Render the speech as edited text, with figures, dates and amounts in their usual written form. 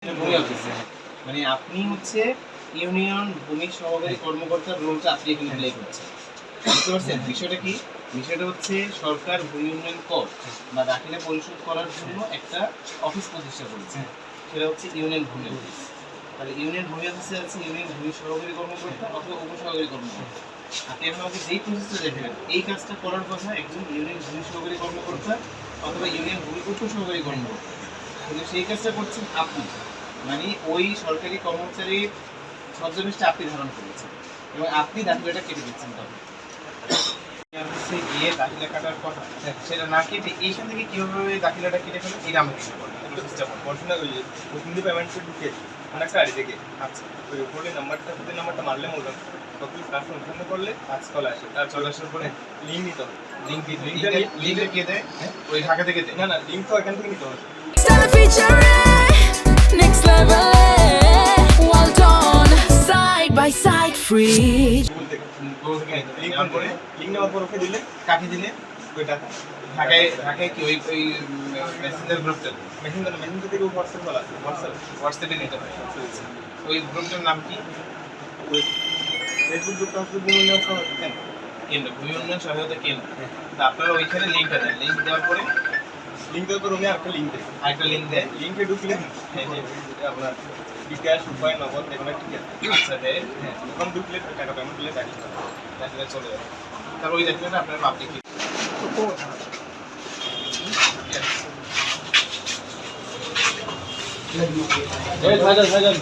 ভূমি অফিসে মানে আপনি হচ্ছে ইউনিয়ন ভূমি সহকারী কর্মকর্তার রোলটা আপনি এখানে প্লে করছেন। বুঝতে পারছেন বিষয়টা কি? বিষয়টা হচ্ছে সরকার ভূমি উন্নয়ন কর বা দাখিলা পরিশোধ করার জন্য একটা অফিস প্রতিষ্ঠা করেছে, সেটা হচ্ছে ইউনিয়ন ভূমি অফিস। তাহলে ইউনিয়ন ভূমি অফিসে আছে ইউনিয়ন ভূমি সহকারী কর্মকর্তা অথবা উপসহকারী কর্মকর্তা। আপনি এখন আমাকে যেই প্রসেসটা দেখবেন এই কাজটা করার কথা একজন ইউনিয়ন ভূমি সহকারী কর্মকর্তা অথবা ইউনিয়ন ভূমি উপসহকারী কর্মকর্তা, কিন্তু সেই কাজটা করছেন আপনি, মানে ওই সরকারি কর্মচারীর ছদ্মবেশটা আপনি ধারণ করেছেন এবং আপনি দাখিলাটা কেটে দিচ্ছেন। তখন অফিসে গিয়ে দাখিলা কাটার কথা সেটা না কেটে এইখান থেকে কীভাবে দাখিলাটা কেটে ফেলেন এটা আমাকে একটু বলেন। পড়াশোনা ওই যে হিন্দি পেমেন্টে ঢুকে অনেকটা আড়ি থেকে আচ্ছা ওই উপরে নাম্বারটা মারলে মতন তখন কাজ অনুসন্ধান করলে আজ চলে আসে। তার চলে আসার পরে লিঙ্ক নিতে হবে। লিঙ্কটা কে দেয়? ওই ঢাকা থেকে দেয়? না লিঙ্ক তো এখান থেকে নিতে হবে। Next level, well done, side by side, free. Link on করে লিঙ্ক নেওয়ার পর ওকে দিলে কাকে দিলে? ওই টাকা ঢাকায় কি ওই মেসেঞ্জার গ্রুপটা? মেসেঞ্জার থেকে হোয়াটসঅ্যাপ চলে আসে। হোয়াটসঅ্যাপে নিতে হয়। ওই গ্রুপটার নাম কি? ওই ফেসবুক গ্রুপটা হচ্ছে ভূমি উন্নয়ন সহায়তা কেন্দ্র, ভূমি উন্নয়ন সহায়তা কেন্দ্র। তা আপনারা ওইখানে লিঙ্কটা দেন, লিঙ্ক দেওয়ার পরে উনি আরেকটা লিঙ্ক দেয়। আরেকটা লিঙ্ক দেয়, লিঙ্কে ঢুকলে আপনার বিকাশ উপায় নগদ এগুলো ঠিক আছে। আচ্ছা দেয়, হ্যাঁ ওখান ঢুকলে টাকা পেমেন্ট করলে দাখিলা চলে যাবে। তারপর ওই দাখিলাটা আপনার পাবলিক ভাইজান